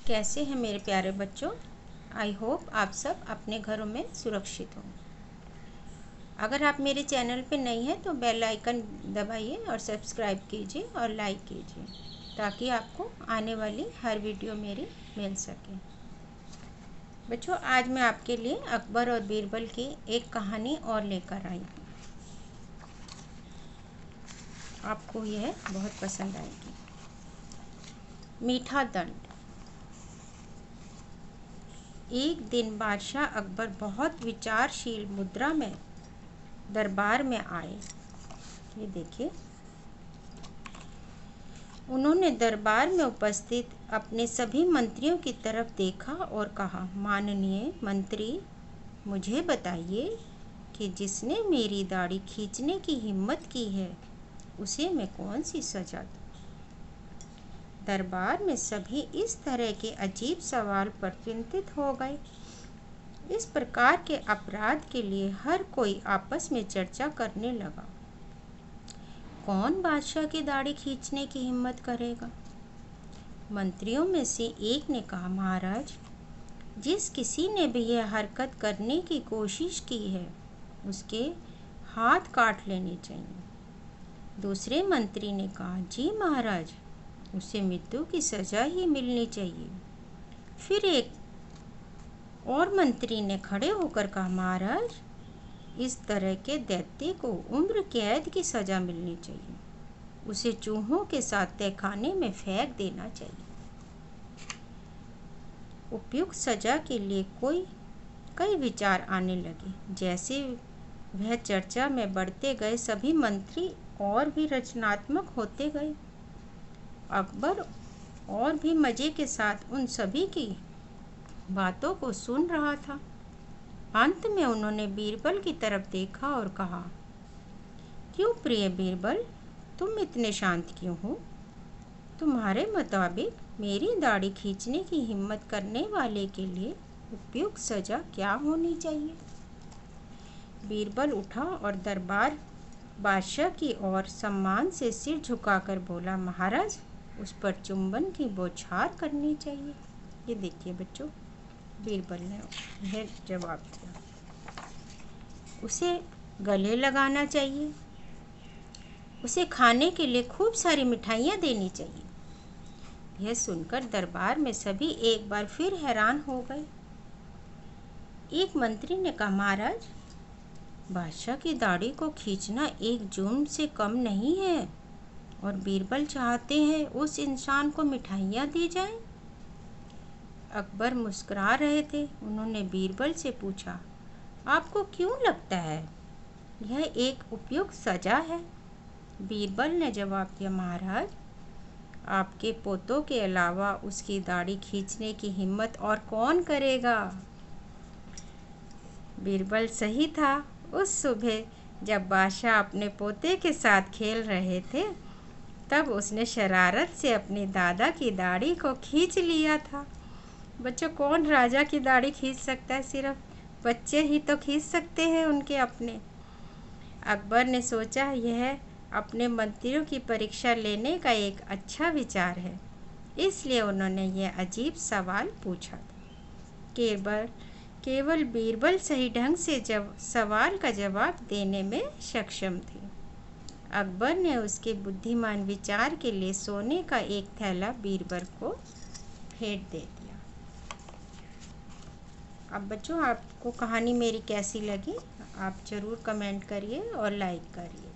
कैसे हैं मेरे प्यारे बच्चों। आई होप आप सब अपने घरों में सुरक्षित हों। अगर आप मेरे चैनल पे नए हैं तो बेल आइकन दबाइए और सब्सक्राइब कीजिए और लाइक कीजिए ताकि आपको आने वाली हर वीडियो मेरी मिल सके। बच्चों, आज मैं आपके लिए अकबर और बीरबल की एक कहानी और लेकर आई हूँ। आपको यह बहुत पसंद आएगी। मीठा दंड। एक दिन बादशाह अकबर बहुत विचारशील मुद्रा में दरबार में आए। ये देखिए, उन्होंने दरबार में उपस्थित अपने सभी मंत्रियों की तरफ देखा और कहा, माननीय मंत्री, मुझे बताइए कि जिसने मेरी दाढ़ी खींचने की हिम्मत की है उसे मैं कौन सी सजा दूं। दरबार में सभी इस तरह के अजीब सवाल पर चिंतित हो गए। इस प्रकार के अपराध के लिए हर कोई आपस में चर्चा करने लगा। कौन बादशाह की दाढ़ी खींचने की हिम्मत करेगा? मंत्रियों में से एक ने कहा, महाराज, जिस किसी ने भी यह हरकत करने की कोशिश की है उसके हाथ काट लेने चाहिए। दूसरे मंत्री ने कहा, जी महाराज, उसे मृत्यु की सजा ही मिलनी चाहिए। फिर एक और मंत्री ने खड़े होकर कहा, महाराज, इस तरह के दैत्य को उम्र कैद की सजा मिलनी चाहिए। उसे चूहों के साथ तहखाने में फेंक देना चाहिए। उपयुक्त सजा के लिए कई विचार आने लगे। जैसे वह चर्चा में बढ़ते गए, सभी मंत्री और भी रचनात्मक होते गए। अकबर और भी मजे के साथ उन सभी की बातों को सुन रहा था। अंत में उन्होंने बीरबल की तरफ देखा और कहा, क्यों प्रिय बीरबल, तुम इतने शांत क्यों हो? तुम्हारे मुताबिक मेरी दाढ़ी खींचने की हिम्मत करने वाले के लिए उपयुक्त सजा क्या होनी चाहिए? बीरबल उठा और दरबार बादशाह की ओर सम्मान से सिर झुकाकर बोला, महाराज, उस पर चुंबन की बौछार करनी चाहिए। ये देखिए बच्चों, बीरबल ने यह जवाब दिया। उसे गले लगाना चाहिए। उसे खाने के लिए खूब सारी मिठाइयाँ देनी चाहिए। यह सुनकर दरबार में सभी एक बार फिर हैरान हो गए। एक मंत्री ने कहा, महाराज, बादशाह की दाढ़ी को खींचना एक जुर्म से कम नहीं है और बीरबल चाहते हैं उस इंसान को मिठाइयाँ दी जाएं। अकबर मुस्कुरा रहे थे। उन्होंने बीरबल से पूछा, आपको क्यों लगता है यह एक उपयुक्त सजा है? बीरबल ने जवाब दिया, महाराज, आपके पोतों के अलावा उसकी दाढ़ी खींचने की हिम्मत और कौन करेगा? बीरबल सही था। उस सुबह जब बादशाह अपने पोते के साथ खेल रहे थे तब उसने शरारत से अपनी दादा की दाढ़ी को खींच लिया था। बच्चों, कौन राजा की दाढ़ी खींच सकता है? सिर्फ बच्चे ही तो खींच सकते हैं उनके अपने। अकबर ने सोचा, यह अपने मंत्रियों की परीक्षा लेने का एक अच्छा विचार है, इसलिए उन्होंने यह अजीब सवाल पूछा था। केवल बीरबल सही ढंग से सवाल का जवाब देने में सक्षम थे। अकबर ने उसके बुद्धिमान विचार के लिए सोने का एक थैला बीरबल को भेंट दे दिया। अब बच्चों, आपको कहानी मेरी कैसी लगी आप ज़रूर कमेंट करिए और लाइक करिए।